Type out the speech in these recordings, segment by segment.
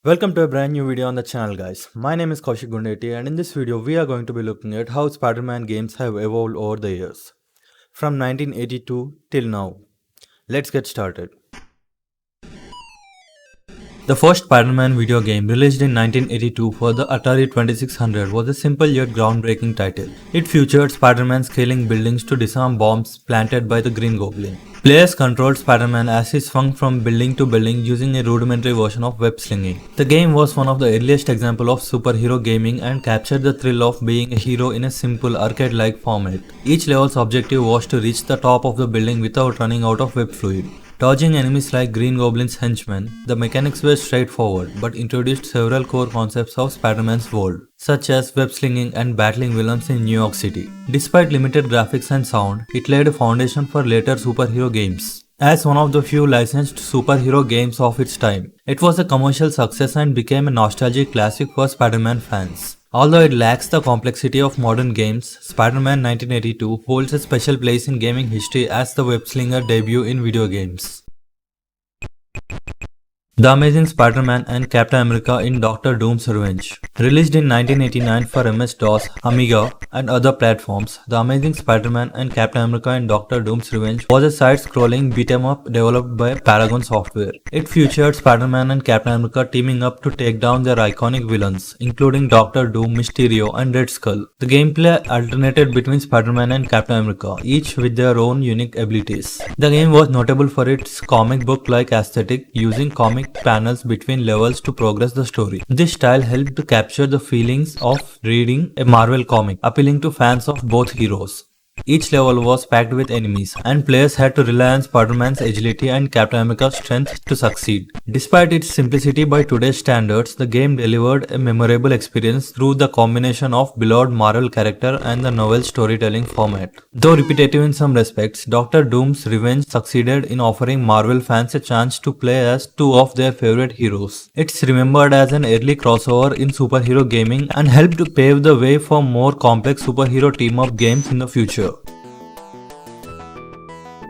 Welcome to a brand new video on the channel, guys. My name is Koushik Gundeti, and in this video we are going to be looking at how Spider-Man games have evolved over the years from 1982 till now. Let's get started. The first Spider-Man video game, released in 1982 for the Atari 2600, was a simple yet groundbreaking title. It featured Spider-Man scaling buildings to disarm bombs planted by the Green Goblin. Players controlled Spider-Man as he swung from building to building using a rudimentary version of web slinging. The game was one of the earliest examples of superhero gaming and captured the thrill of being a hero in a simple arcade-like format. Each level's objective was to reach the top of the building without running out of web fluid. Dodging enemies like Green Goblin's henchmen, the mechanics were straightforward but introduced several core concepts of Spider-Man's world, such as web slinging and battling villains in New York City. Despite limited graphics and sound, it laid a foundation for later superhero games. As one of the few licensed superhero games of its time, it was a commercial success and became a nostalgic classic for Spider-Man fans. Although it lacks the complexity of modern games, Spider-Man 1982 holds a special place in gaming history as the web-slinger debut in video games. The Amazing Spider-Man and Captain America in Dr.Doom's Revenge. Released in 1989 for MS-DOS, Amiga, and other platforms, The Amazing Spider-Man and Captain America in Dr.Doom's Revenge was a side-scrolling beat-em-up developed by Paragon Software. It featured Spider-Man and Captain America teaming up to take down their iconic villains, including Dr. Doom, Mysterio, and Red Skull. The gameplay alternated between Spider-Man and Captain America, each with their own unique abilities. The game was notable for its comic book-like aesthetic, using comic panels between levels to progress the story. This style helped to capture the feelings of reading a Marvel comic, appealing to fans of both heroes. Each level was packed with enemies, and players had to rely on Spider-Man's agility and Captain America's strength to succeed. Despite its simplicity by today's standards, the game delivered a memorable experience through the combination of beloved Marvel character and the novel storytelling format. Though repetitive in some respects, Dr. Doom's Revenge succeeded in offering Marvel fans a chance to play as two of their favorite heroes. It's remembered as an early crossover in superhero gaming and helped to pave the way for more complex superhero team-up games in the future.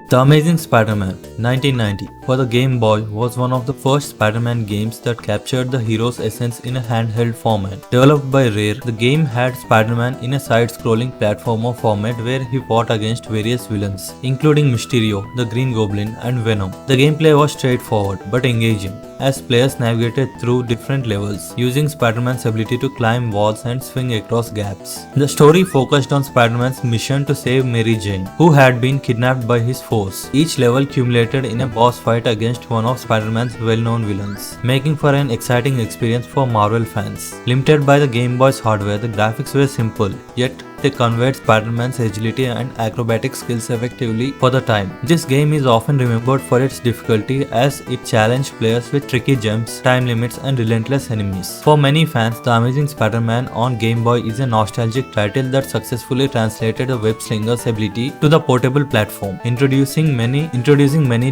The Amazing Spider-Man 1990 for the Game Boy was one of the first Spider-Man games that captured the hero's essence in a handheld format. Developed by Rare, the game had Spider-Man in a side-scrolling platformer format where he fought against various villains, including Mysterio, the Green Goblin, and Venom. The gameplay was straightforward but engaging, as players navigated through different levels, using Spider-Man's ability to climb walls and swing across gaps. The story focused on Spider-Man's mission to save Mary Jane, who had been kidnapped by his foes. Each level culminated in a boss fight against one of Spider-Man's well-known villains, making for an exciting experience for Marvel fans. Limited by the Game Boy's hardware, the graphics were simple, yet they conveyed Spider-Man's agility and acrobatic skills effectively for the time. This game is often remembered for its difficulty as it challenged players with tricky jumps, time limits, and relentless enemies. For many fans, The Amazing Spider-Man on Game Boy is a nostalgic title that successfully translated the web slinger's ability to the portable platform, introducing many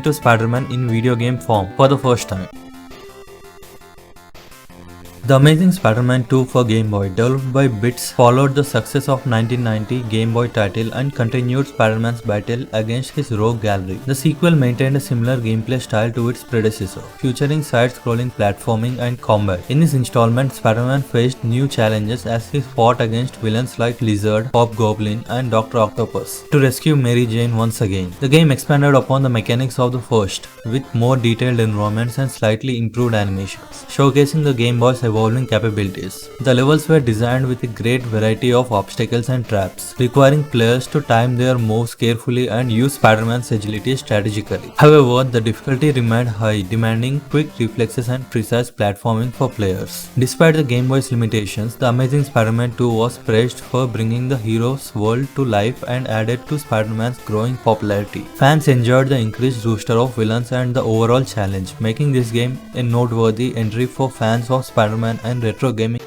to Spider-Man in video game form for the first time. The Amazing Spider-Man 2 for Game Boy, developed by Bits, followed the success of 1990 Game Boy title and continued Spider-Man's battle against his rogue gallery. The sequel maintained a similar gameplay style to its predecessor, featuring side-scrolling platforming and combat. In this installment, Spider-Man faced new challenges as he fought against villains like Lizard, Hobgoblin, and Dr. Octopus to rescue Mary Jane once again. The game expanded upon the mechanics of the first, with more detailed environments and slightly improved animations, showcasing the Game Boy's evolving capabilities. The levels were designed with a great variety of obstacles and traps, requiring players to time their moves carefully and use Spider-Man's agility strategically. However, the difficulty remained high, demanding quick reflexes and precise platforming for players. Despite the Game Boy's limitations, The Amazing Spider-Man 2 was praised for bringing the hero's world to life and added to Spider-Man's growing popularity. Fans enjoyed the increased roster of villains and the overall challenge, making this game a noteworthy entry for fans of Spider-Man and retro gaming.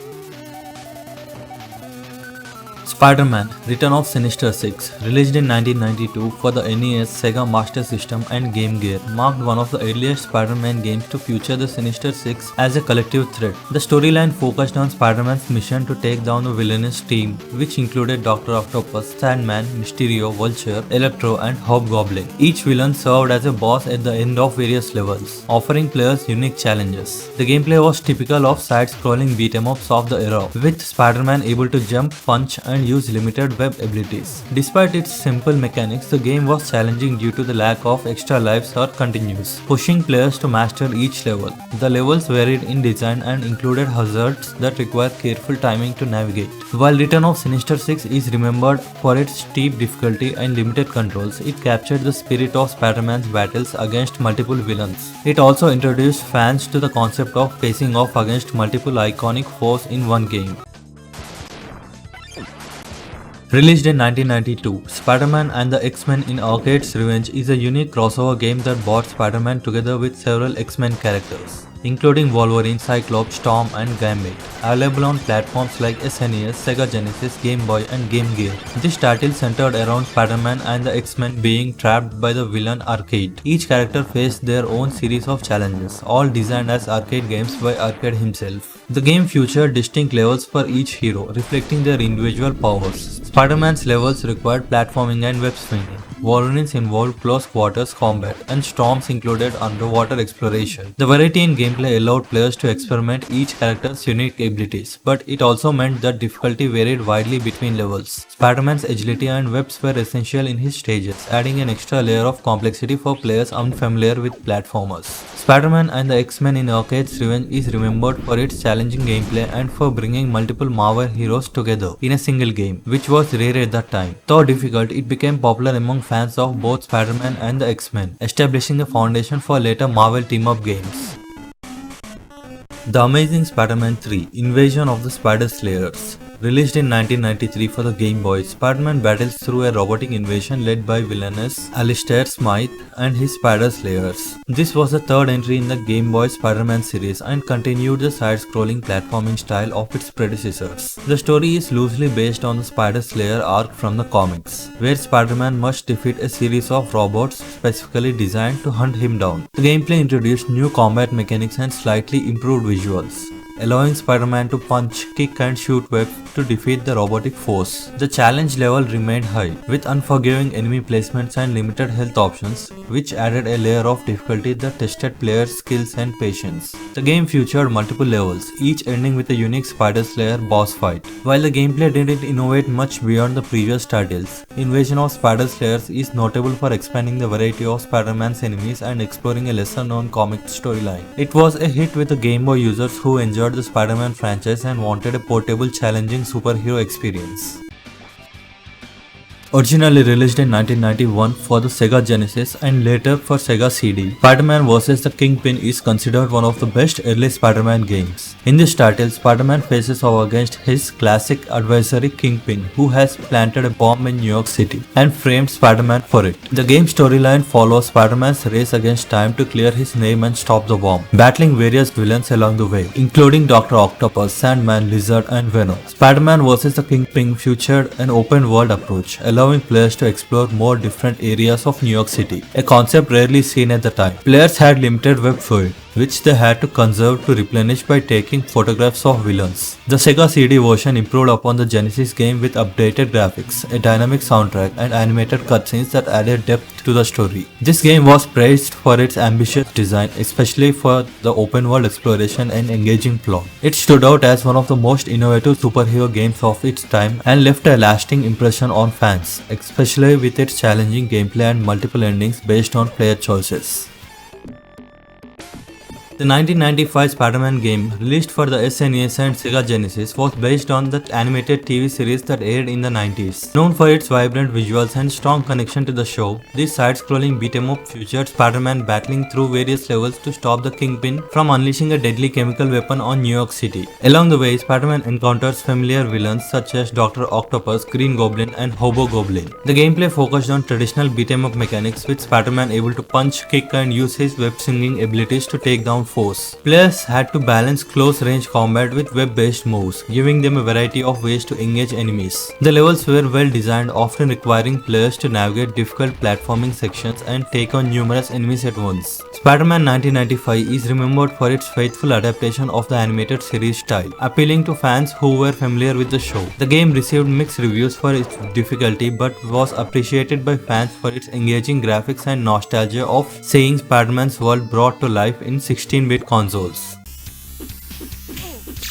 Spider-Man: Return of Sinister 6, released in 1992 for the NES, Sega Master System and Game Gear, marked one of the earliest Spider-Man games to feature the Sinister Six as a collective threat. The storyline focused on Spider-Man's mission to take down the villainous team, which included Dr. Octopus, Sandman, Mysterio, Vulture, Electro and Hobgoblin. Each villain served as a boss at the end of various levels, offering players unique challenges. The gameplay was typical of side-scrolling beat-em-ups of the era, with Spider-Man able to jump, punch and use limited web abilities. Despite its simple mechanics, the game was challenging due to the lack of extra lives or continues, pushing players to master each level. The levels varied in design and included hazards that require careful timing to navigate. While Return of Sinister 6 is remembered for its steep difficulty and limited controls, it captured the spirit of Spider-Man's battles against multiple villains. It also introduced fans to the concept of facing off against multiple iconic foes in one game. Released in 1992, Spider-Man and the X-Men in Arcade's Revenge is a unique crossover game that brought Spider-Man together with several X-Men characters, including Wolverine, Cyclops, Storm and Gambit, available on platforms like SNES, Sega Genesis, Game Boy and Game Gear. This title centered around Spider-Man and the X-Men being trapped by the villain Arcade. Each character faced their own series of challenges, all designed as arcade games by Arcade himself. The game featured distinct levels for each hero, reflecting their individual powers. Spider-Man's levels required platforming and web swinging. Wolverine's involved close quarters combat, and Storm's included underwater exploration. The variety in gameplay allowed players to experiment each character's unique abilities, but it also meant that difficulty varied widely between levels. Spider-Man's agility and webs were essential in his stages, adding an extra layer of complexity for players unfamiliar with platformers. Spider-Man and the X-Men in Arcade's Revenge is remembered for its challenging gameplay and for bringing multiple Marvel heroes together in a single game, which was rare at that time. Though difficult, it became popular among fans of both Spider-Man and the X-Men, establishing the foundation for later Marvel team-up games. The Amazing Spider-Man 3: Invasion of the Spider Slayers. Released in 1993 for the Game Boy, Spider-Man battles through a robotic invasion led by villainous Alistair Smythe and his Spider Slayers. This was the third entry in the Game Boy Spider-Man series and continued the side-scrolling platforming style of its predecessors. The story is loosely based on the Spider Slayer arc from the comics, where Spider-Man must defeat a series of robots specifically designed to hunt him down. The gameplay introduced new combat mechanics and slightly improved visuals, allowing Spider-Man to punch, kick and shoot webs to defeat the robotic foes. The challenge level remained high, with unforgiving enemy placements and limited health options, which added a layer of difficulty that tested players' skills and patience. The game featured multiple levels, each ending with a unique Spider Slayer boss fight. While the gameplay didn't innovate much beyond the previous titles, Invasion of Spider Slayers is notable for expanding the variety of Spider-Man's enemies and exploring a lesser-known comic storyline. It was a hit with the Game Boy users who enjoyed the Spider-Man franchise and wanted a portable, challenging superhero experience. Originally released in 1991 for the Sega Genesis and later for Sega CD, Spider-Man vs. the Kingpin is considered one of the best early Spider-Man games. In this title, Spider-Man faces off against his classic adversary Kingpin, who has planted a bomb in New York City and framed Spider-Man for it. The game's storyline follows Spider-Man's race against time to clear his name and stop the bomb, battling various villains along the way, including Dr. Octopus, Sandman, Lizard and Venom. Spider-Man vs. the Kingpin featured an open-world approach, allowing players to explore more different areas of New York City, a concept rarely seen at the time. Players had limited web fluid, which they had to conserve to replenish by taking photographs of villains. The Sega CD version improved upon the Genesis game with updated graphics, a dynamic soundtrack, and animated cutscenes that added depth to the story. This game was praised for its ambitious design, especially for the open-world exploration and engaging plot. It stood out as one of the most innovative superhero games of its time and left a lasting impression on fans, especially with its challenging gameplay and multiple endings based on player choices. The 1995 Spider-Man game, released for the SNES and Sega Genesis, was based on the animated TV series that aired in the 90s. Known for its vibrant visuals and strong connection to the show, this side-scrolling beat-em-up featured Spider-Man battling through various levels to stop the Kingpin from unleashing a deadly chemical weapon on New York City. Along the way, Spider-Man encounters familiar villains such as Dr. Octopus, Green Goblin and Hobgoblin. The gameplay focused on traditional beat-em-up mechanics, with Spider-Man able to punch, kick and use his web-swinging abilities to take down force. Players had to balance close-range combat with web-based moves, giving them a variety of ways to engage enemies. The levels were well designed, often requiring players to navigate difficult platforming sections and take on numerous enemies at once. Spider-Man 1995 is remembered for its faithful adaptation of the animated series style, appealing to fans who were familiar with the show. The game received mixed reviews for its difficulty but was appreciated by fans for its engaging graphics and nostalgia of seeing Spider-Man's world brought to life in 16-bit consoles.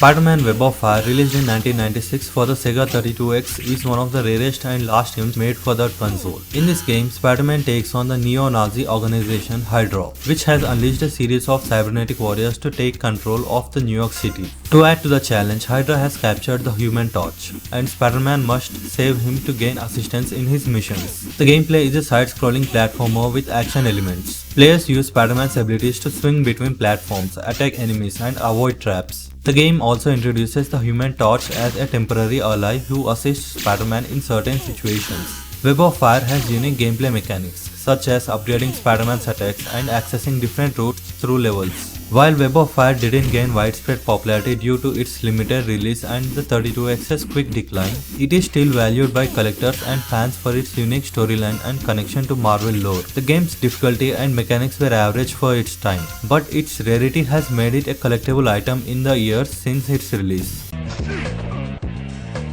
Spider-Man Web of Fire, released in 1996 for the Sega 32X, is one of the rarest and last games made for that console. In this game, Spider-Man takes on the neo-Nazi organization Hydra, which has unleashed a series of cybernetic warriors to take control of the New York City. To add to the challenge, Hydra has captured the Human Torch, and Spider-Man must save him to gain assistance in his missions. The gameplay is a side-scrolling platformer with action elements. Players use Spider-Man's abilities to swing between platforms, attack enemies, and avoid traps. The game also introduces the Human Torch as a temporary ally who assists Spider-Man in certain situations. Web of Fire has unique gameplay mechanics, such as upgrading Spider-Man's attacks and accessing different routes through levels. While Web of Fire didn't gain widespread popularity due to its limited release and the 32X's quick decline, it is still valued by collectors and fans for its unique storyline and connection to Marvel lore. The game's difficulty and mechanics were average for its time, but its rarity has made it a collectible item in the years since its release.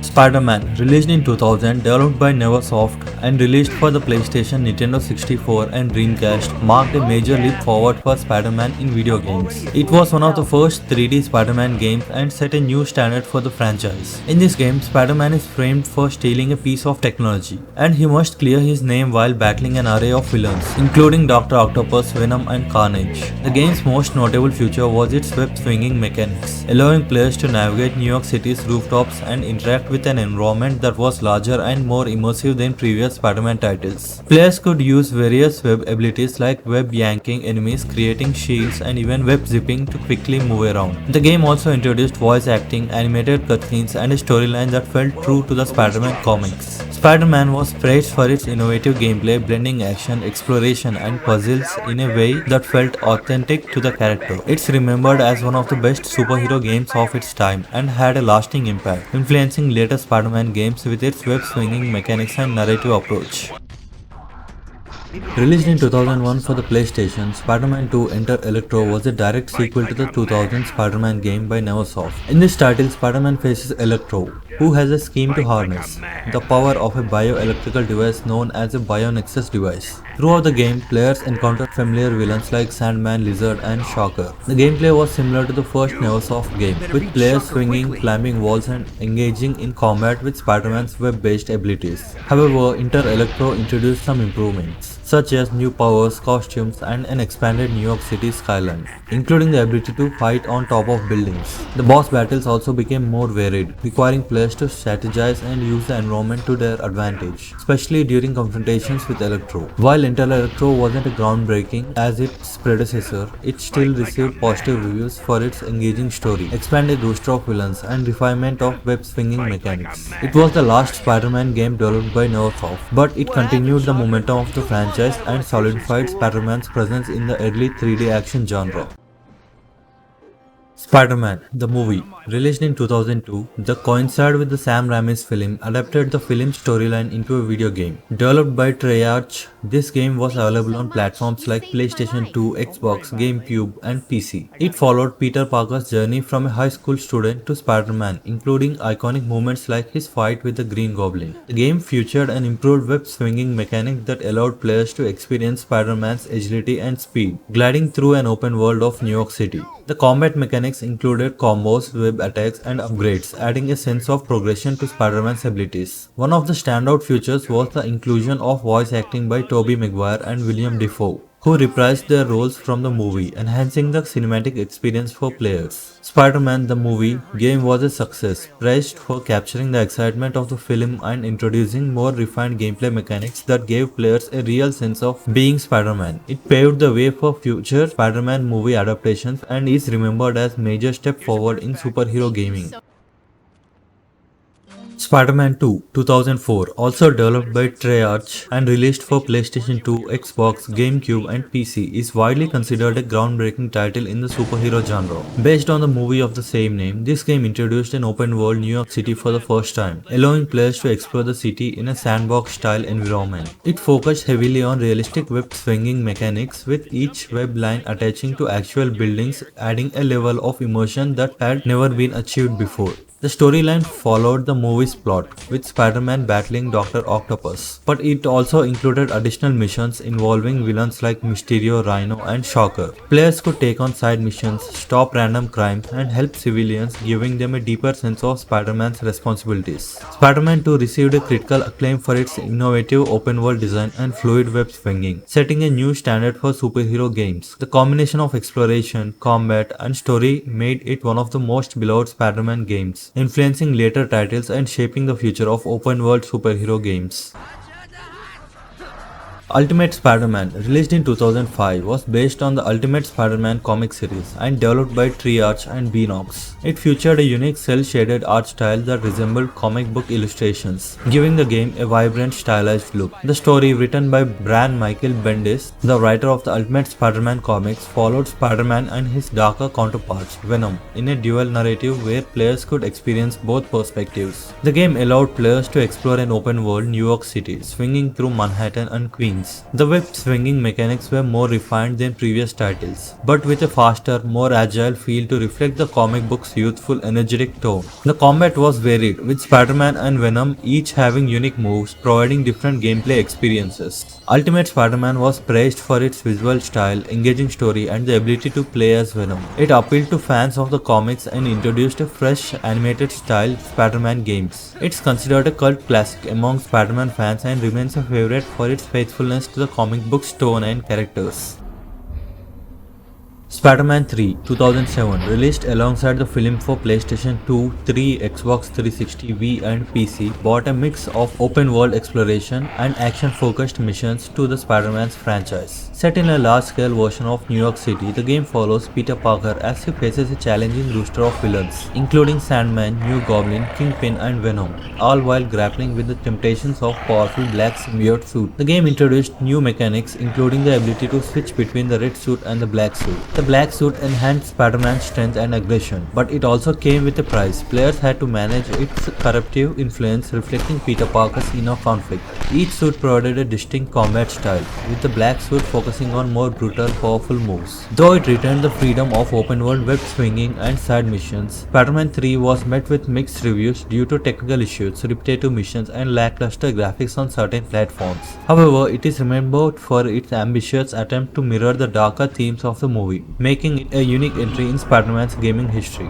Spider-Man, released in 2000, developed by Neversoft and released for the PlayStation, Nintendo 64 and Dreamcast, marked a major leap forward for Spider-Man in video games. It was one of the first 3D Spider-Man games and set a new standard for the franchise. In this game, Spider-Man is framed for stealing a piece of technology, and he must clear his name while battling an array of villains, including Dr. Octopus, Venom and Carnage. The game's most notable feature was its web-swinging mechanics, allowing players to navigate New York City's rooftops and interact with an environment that was larger and more immersive than previous Spider-Man titles. Players could use various web abilities like web yanking enemies, creating shields, and even web zipping to quickly move around. The game also introduced voice acting, animated cutscenes, and a storyline that felt true to the Spider-Man comics. Spider-Man was praised for its innovative gameplay, blending action, exploration, and puzzles in a way that felt authentic to the character. It's remembered as one of the best superhero games of its time and had a lasting impact, influencing later Spider-Man games with its web-swinging mechanics and narrative approach. Released in 2001 for the PlayStation, Spider-Man 2 Enter Electro was a direct sequel to the 2000 Spider-Man game by Neversoft. In this title, Spider-Man faces Electro, who has a scheme to harness the power of a bioelectrical device known as a Bionexus device. Throughout the game, players encountered familiar villains like Sandman, Lizard, and Shocker. The gameplay was similar to the first Neversoft game, with players swinging, climbing walls, and engaging in combat with Spider-Man's web-based abilities. However, Enter Electro introduced some improvements, such as new powers, costumes, and an expanded New York City skyline, including the ability to fight on top of buildings. The boss battles also became more varied, requiring players to strategize and use the environment to their advantage, especially during confrontations with Electro. While Enter Electro wasn't a groundbreaking as its predecessor, it still received positive reviews for its engaging story, expanded roster of villains, and refinement of web-swinging mechanics. It was the last Spider-Man game developed by Neversoft, but it continued the momentum of the franchise and solidified Spider-Man's presence in the early 3D action genre. Spider-Man, the movie, released in 2002, that coincided with the Sam Raimi's film, adapted the film's storyline into a video game. Developed by Treyarch, this game was available on platforms like PlayStation 2, Xbox, GameCube, and PC. It followed Peter Parker's journey from a high school student to Spider-Man, including iconic moments like his fight with the Green Goblin. The game featured an improved web-swinging mechanic that allowed players to experience Spider-Man's agility and speed, gliding through an open world of New York City. The combat mechanics included combos, web attacks, and upgrades, adding a sense of progression to Spider-Man's abilities. One of the standout features was the inclusion of voice acting by Tobey Maguire and William Dafoe, who reprised their roles from the movie, enhancing the cinematic experience for players. Spider-Man the movie game was a success, praised for capturing the excitement of the film and introducing more refined gameplay mechanics that gave players a real sense of being Spider-Man. It paved the way for future Spider-Man movie adaptations and is remembered as a major step forward in superhero gaming. Spider-Man 2 2004, also developed by Treyarch and released for PlayStation 2, Xbox, GameCube and PC, is widely considered a groundbreaking title in the superhero genre. Based on the movie of the same name, this game introduced an open-world New York City for the first time, allowing players to explore the city in a sandbox-style environment. It focused heavily on realistic web-swinging mechanics, with each web line attaching to actual buildings, adding a level of immersion that had never been achieved before. The storyline followed the movie's plot, with Spider-Man battling Dr. Octopus, but it also included additional missions involving villains like Mysterio, Rhino, and Shocker. Players could take on side missions, stop random crimes, and help civilians, giving them a deeper sense of Spider-Man's responsibilities. Spider-Man 2 received a critical acclaim for its innovative open-world design and fluid web swinging, setting a new standard for superhero games. The combination of exploration, combat, and story made it one of the most beloved Spider-Man games, influencing later titles and shaping the future of open-world superhero games. Ultimate Spider-Man, released in 2005, was based on the Ultimate Spider-Man comic series and developed by Treyarch and Beanox. It featured a unique cel-shaded art style that resembled comic book illustrations, giving the game a vibrant, stylized look. The story, written by Brian Michael Bendis, the writer of the Ultimate Spider-Man comics, followed Spider-Man and his darker counterparts, Venom, in a dual narrative where players could experience both perspectives. The game allowed players to explore an open-world New York City, swinging through Manhattan and Queens. The web swinging mechanics were more refined than previous titles, but with a faster, more agile feel to reflect the comic book's youthful, energetic tone. The combat was varied, with Spider-Man and Venom each having unique moves, providing different gameplay experiences. Ultimate Spider-Man was praised for its visual style, engaging story, and the ability to play as Venom. It appealed to fans of the comics and introduced a fresh, animated style Spider-Man games. It's considered a cult classic among Spider-Man fans and remains a favorite for its faithfulness to the comic book's tone and characters. Spider-Man 3 2007, released alongside the film for PlayStation 2, 3, Xbox 360, Wii and PC, brought a mix of open-world exploration and action-focused missions to the Spider-Man's franchise. Set in a large-scale version of New York City, the game follows Peter Parker as he faces a challenging roster of villains, including Sandman, New Goblin, Kingpin and Venom, all while grappling with the temptations of powerful black symbiote suit. The game introduced new mechanics, including the ability to switch between the red suit and the black suit. The black suit enhanced Spider-Man's strength and aggression, but it also came with a price. Players had to manage its corruptive influence, reflecting Peter Parker's inner conflict. Each suit provided a distinct combat style, with the black suit focusing on more brutal, powerful moves. Though it retained the freedom of open-world web swinging and side missions, Spider-Man 3 was met with mixed reviews due to technical issues, repetitive missions, and lackluster graphics on certain platforms. However, it is remembered for its ambitious attempt to mirror the darker themes of the movie, making it a unique entry in Spider-Man's gaming history.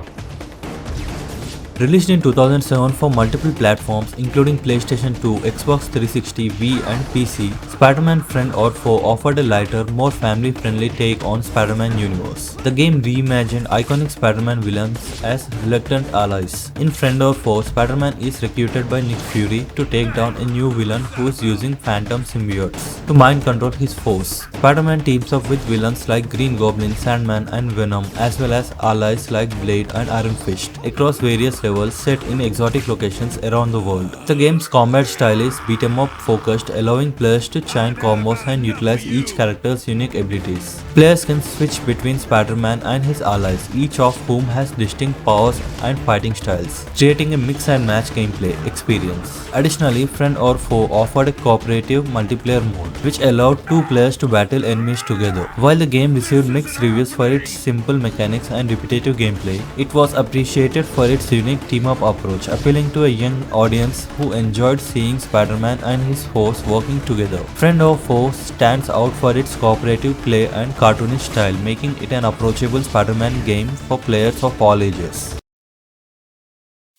Released in 2007 for multiple platforms including PlayStation 2, Xbox 360, Wii and PC, Spider-Man Friend or Foe offered a lighter, more family-friendly take on Spider-Man universe. The game reimagined iconic Spider-Man villains as reluctant allies. In Friend or Foe, Spider-Man is recruited by Nick Fury to take down a new villain who is using phantom symbiotes to mind control his foes. Spider-Man teams up with villains like Green Goblin, Sandman and Venom, as well as allies like Blade and Iron Fist across various levels set in exotic locations around the world. The game's combat style is beat-em-up focused, allowing players to chain combos and utilize each character's unique abilities. Players can switch between Spider-Man and his allies, each of whom has distinct powers and fighting styles, creating a mix and match gameplay experience. Additionally, Friend or Foe offered a cooperative multiplayer mode, which allowed two players to battle enemies together. While the game received mixed reviews for its simple mechanics and repetitive gameplay, it was appreciated for its unique team-up approach, appealing to a young audience who enjoyed seeing Spider-Man and his foes working together. Friend or Foe stands out for its cooperative play and cartoonish style, making it an approachable Spider-Man game for players of all ages.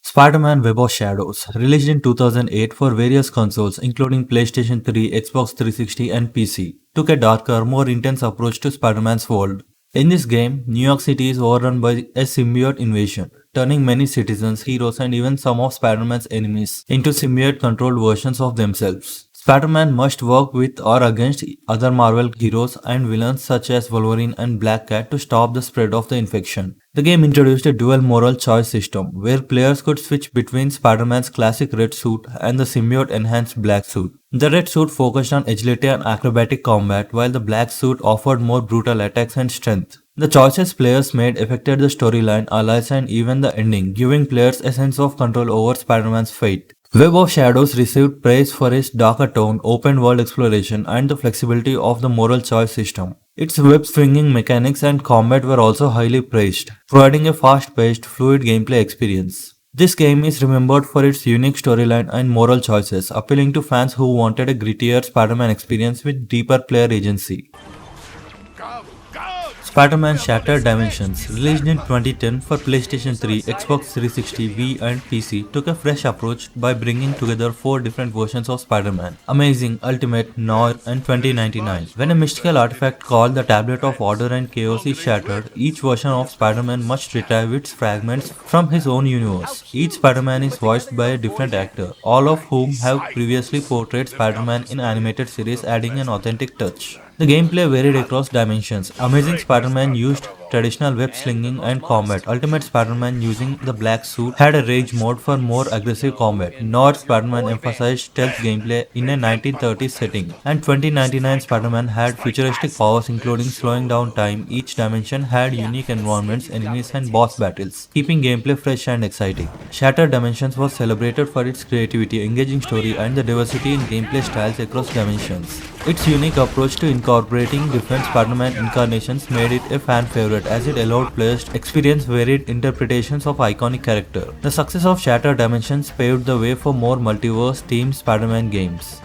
Spider-Man Web of Shadows, released in 2008 for various consoles including PlayStation 3, Xbox 360 and PC, took a darker, more intense approach to Spider-Man's world. In this game, New York City is overrun by a symbiote invasion, turning many citizens, heroes and even some of Spider-Man's enemies into symbiote-controlled versions of themselves. Spider-Man must work with or against other Marvel heroes and villains such as Wolverine and Black Cat to stop the spread of the infection. The game introduced a dual moral choice system, where players could switch between Spider-Man's classic red suit and the symbiote-enhanced black suit. The red suit focused on agility and acrobatic combat, while the black suit offered more brutal attacks and strength. The choices players made affected the storyline, allies, and even the ending, giving players a sense of control over Spider-Man's fate. Web of Shadows received praise for its darker tone, open world exploration, and the flexibility of the moral choice system. Its web swinging mechanics and combat were also highly praised, providing a fast-paced, fluid gameplay experience. This game is remembered for its unique storyline and moral choices, appealing to fans who wanted a grittier Spider-Man experience with deeper player agency. Spider-Man Shattered Dimensions, released in 2010 for PlayStation 3, Xbox 360, Wii and PC, took a fresh approach by bringing together 4 different versions of Spider-Man: Amazing, Ultimate, Noir and 2099. When a mystical artifact called the Tablet of Order and Chaos is shattered, each version of Spider-Man must retrieve its fragments from his own universe. Each Spider-Man is voiced by a different actor, all of whom have previously portrayed Spider-Man in animated series, adding an authentic touch. The gameplay varied across dimensions. Amazing Spider-Man used traditional web slinging and combat. Ultimate Spider-Man, using the black suit, had a rage mode for more aggressive combat. North Spider-Man emphasized stealth gameplay in a 1930s setting. And 2099 Spider-Man had futuristic powers including slowing down time. Each dimension had unique environments, enemies and boss battles, keeping gameplay fresh and exciting. Shattered Dimensions was celebrated for its creativity, engaging story and the diversity in gameplay styles across dimensions. Its unique approach to incorporating different Spider-Man incarnations made it a fan favorite, as it allowed players to experience varied interpretations of iconic characters. The success of Shattered Dimensions paved the way for more multiverse-themed Spider-Man games.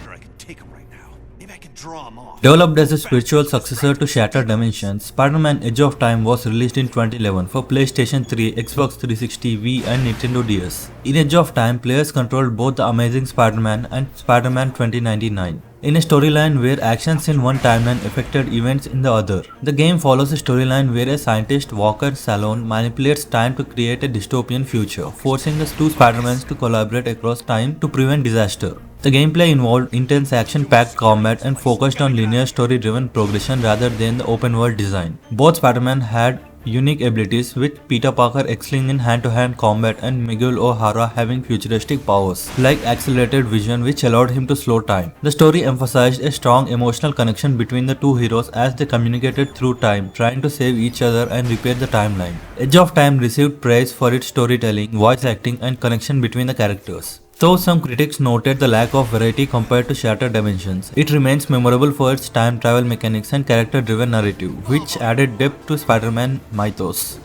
Developed as a spiritual successor to Shattered Dimensions, Spider-Man Edge of Time was released in 2011 for PlayStation 3, Xbox 360, Wii and Nintendo DS. In Edge of Time, players controlled both the Amazing Spider-Man and Spider-Man 2099. In a storyline where actions in one timeline affected events in the other. The game follows a storyline where a scientist, Walker Salon, manipulates time to create a dystopian future, forcing the two Spider-Mans to collaborate across time to prevent disaster. The gameplay involved intense action-packed combat and focused on linear story-driven progression rather than the open-world design. Both Spider-Man had unique abilities, with Peter Parker excelling in hand-to-hand combat and Miguel O'Hara having futuristic powers, like accelerated vision, which allowed him to slow time. The story emphasized a strong emotional connection between the two heroes as they communicated through time, trying to save each other and repair the timeline. Edge of Time received praise for its storytelling, voice acting and connection between the characters. Though some critics noted the lack of variety compared to Shattered Dimensions, it remains memorable for its time travel mechanics and character-driven narrative, which added depth to Spider-Man mythos.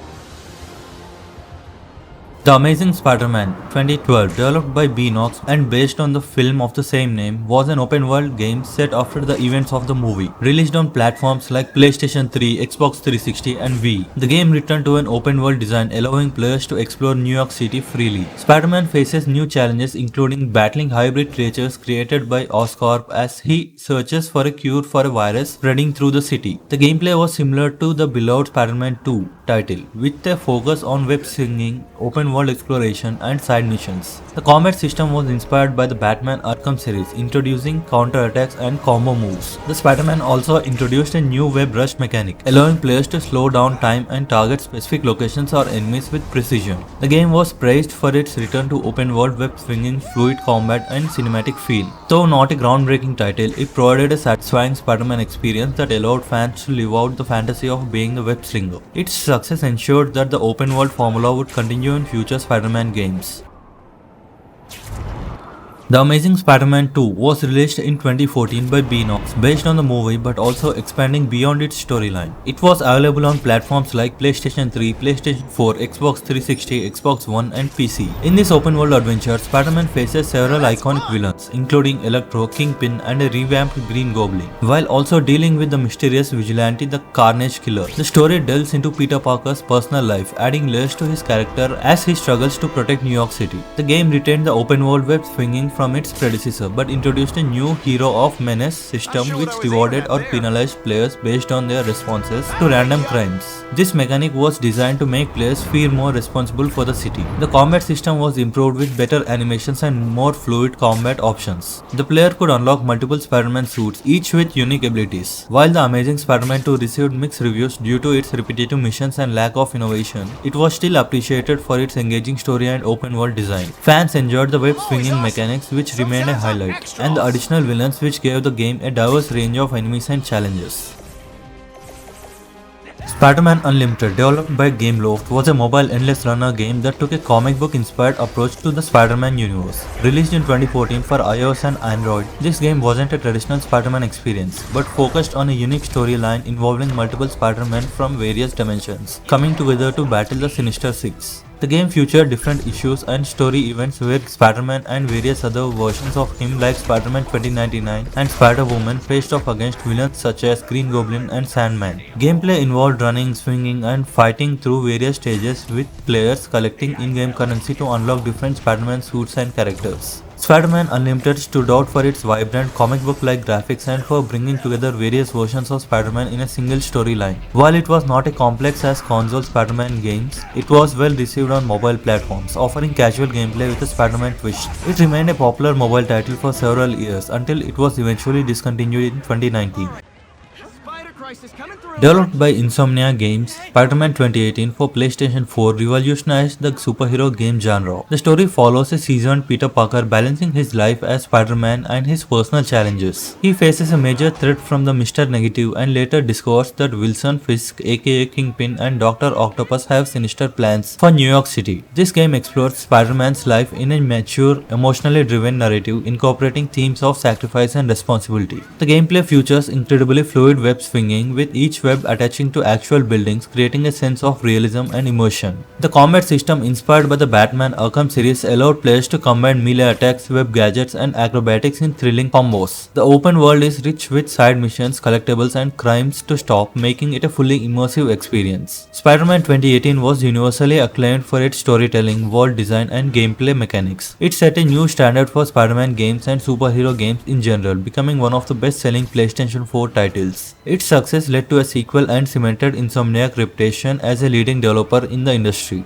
The Amazing Spider-Man 2012, developed by Beanox and based on the film of the same name, was an open-world game set after the events of the movie, released on platforms like PlayStation 3, Xbox 360 and Wii. The game returned to an open-world design, allowing players to explore New York City freely. Spider-Man faces new challenges, including battling hybrid creatures created by Oscorp as he searches for a cure for a virus spreading through the city. The gameplay was similar to the beloved Spider-Man 2 title, with a focus on web slinging, open world exploration and side missions. The combat system was inspired by the Batman Arkham series, introducing counter-attacks and combo moves. The Spider-Man also introduced a new web rush mechanic, allowing players to slow down time and target specific locations or enemies with precision. The game was praised for its return to open world web swinging, fluid combat and cinematic feel. Though not a groundbreaking title, it provided a satisfying Spider-Man experience that allowed fans to live out the fantasy of being a web slinger. Its success ensured that the open world formula would continue in future Spider-Man games. The Amazing Spider-Man 2 was released in 2014 by Beanox, based on the movie but also expanding beyond its storyline. It was available on platforms like PlayStation 3, PlayStation 4, Xbox 360, Xbox One and PC. In this open-world adventure, Spider-Man faces several iconic villains, including Electro, Kingpin and a revamped Green Goblin, while also dealing with the mysterious vigilante the Carnage Killer. The story delves into Peter Parker's personal life, adding layers to his character as he struggles to protect New York City. The game retained the open-world web swinging from its predecessor but introduced a new hero of menace system which rewarded or penalized players based on their responses to random crimes. This mechanic was designed to make players feel more responsible for the city. The combat system was improved with better animations and more fluid combat options. The player could unlock multiple Spider-Man suits, each with unique abilities. While The Amazing Spider-Man 2 received mixed reviews due to its repetitive missions and lack of innovation, it was still appreciated for its engaging story and open world design. Fans enjoyed the web swinging mechanics which remained a highlight, and the additional villains which gave the game a diverse range of enemies and challenges. Spider-Man Unlimited, developed by Gameloft, was a mobile endless runner game that took a comic book inspired approach to the Spider-Man universe. Released in 2014 for iOS and Android, this game wasn't a traditional Spider-Man experience, but focused on a unique storyline involving multiple Spider-Men from various dimensions, coming together to battle the Sinister Six. The game featured different issues and story events where Spider-Man and various other versions of him like Spider-Man 2099 and Spider-Woman faced off against villains such as Green Goblin and Sandman. Gameplay involved running, swinging and fighting through various stages with players collecting in-game currency to unlock different Spider-Man suits and characters. Spider-Man Unlimited stood out for its vibrant comic book-like graphics and for bringing together various versions of Spider-Man in a single storyline. While it was not as complex as console Spider-Man games, it was well received on mobile platforms, offering casual gameplay with a Spider-Man twist. It remained a popular mobile title for several years until it was eventually discontinued in 2019. Developed by Insomniac Games, Spider-Man 2018 for PlayStation 4 revolutionized the superhero game genre. The story follows a seasoned Peter Parker balancing his life as Spider-Man and his personal challenges. He faces a major threat from the Mr. Negative and later discovers that Wilson Fisk aka Kingpin and Dr. Octopus have sinister plans for New York City. This game explores Spider-Man's life in a mature, emotionally driven narrative incorporating themes of sacrifice and responsibility. The gameplay features incredibly fluid web swinging with each web attaching to actual buildings, creating a sense of realism and immersion. The combat system inspired by the Batman Arkham series allowed players to combine melee attacks, web gadgets and acrobatics in thrilling combos. The open world is rich with side missions, collectibles and crimes to stop, making it a fully immersive experience. Spider-Man 2018 was universally acclaimed for its storytelling, world design and gameplay mechanics. It set a new standard for Spider-Man games and superhero games in general, becoming one of the best-selling PlayStation 4 titles. Its success led to a sequel and cemented Insomniac's reputation as a leading developer in the industry.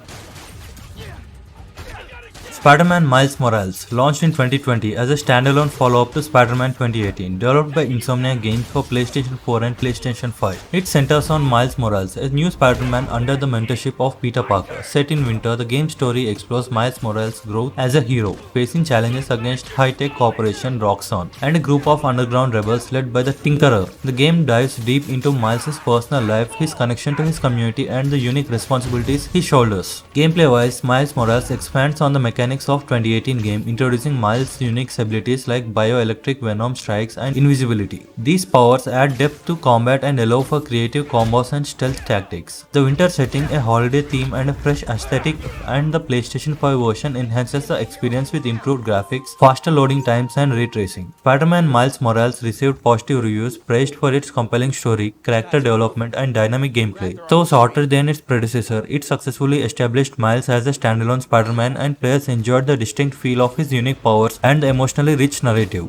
Spider-Man Miles Morales, launched in 2020 as a standalone follow-up to Spider-Man 2018, developed by Insomniac Games for PlayStation 4 and PlayStation 5. It centers on Miles Morales, a new Spider-Man under the mentorship of Peter Parker. Set in winter, the game's story explores Miles Morales' growth as a hero, facing challenges against high-tech corporation Roxxon and a group of underground rebels led by the Tinkerer. The game dives deep into Miles' personal life, his connection to his community and the unique responsibilities he shoulders. Gameplay-wise, Miles Morales expands on the mechanics of 2018 game, introducing Miles' unique abilities like bioelectric venom strikes and invisibility. These powers add depth to combat and allow for creative combos and stealth tactics. The winter setting, a holiday theme and a fresh aesthetic, and the PlayStation 5 version enhances the experience with improved graphics, faster loading times and ray tracing. Spider-Man Miles Morales received positive reviews, praised for its compelling story, character development and dynamic gameplay. Though shorter than its predecessor, it successfully established Miles as a standalone Spider-Man and players enjoyed the distinct feel of his unique powers and the emotionally rich narrative.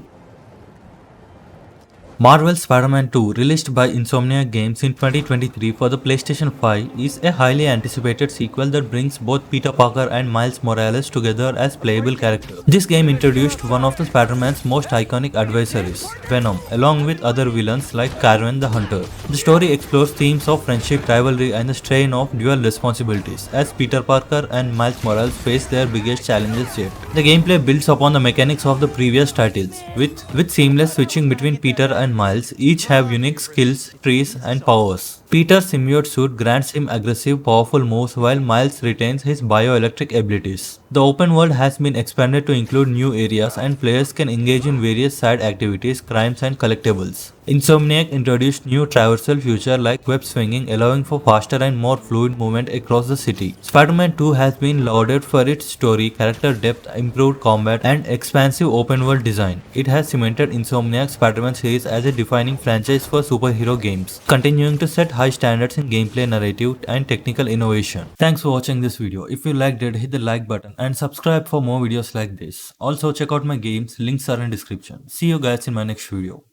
Marvel's Spider-Man 2, released by Insomniac Games in 2023 for the PlayStation 5, is a highly anticipated sequel that brings both Peter Parker and Miles Morales together as playable characters. This game introduced one of the Spider-Man's most iconic adversaries, Venom, along with other villains like Caravan the Hunter. The story explores themes of friendship, rivalry, and the strain of dual responsibilities as Peter Parker and Miles Morales face their biggest challenges yet. The gameplay builds upon the mechanics of the previous titles, with seamless switching between Peter and Miles. Each have unique skills, trees, and powers. Peter's symbiote suit grants him aggressive, powerful moves while Miles retains his bioelectric abilities. The open world has been expanded to include new areas and players can engage in various side activities, crimes and collectibles. Insomniac introduced new traversal feature like web swinging, allowing for faster and more fluid movement across the city. Spider-Man 2 has been lauded for its story, character depth, improved combat and expansive open world design. It has cemented Insomniac's Spider-Man series as a defining franchise for superhero games, continuing to set high high standards in gameplay, narrative, and technical innovation. Thanks for watching this video. If you liked it, hit the like button and subscribe for more videos like this. Also check out my games, links are in description. See you guys in my next video.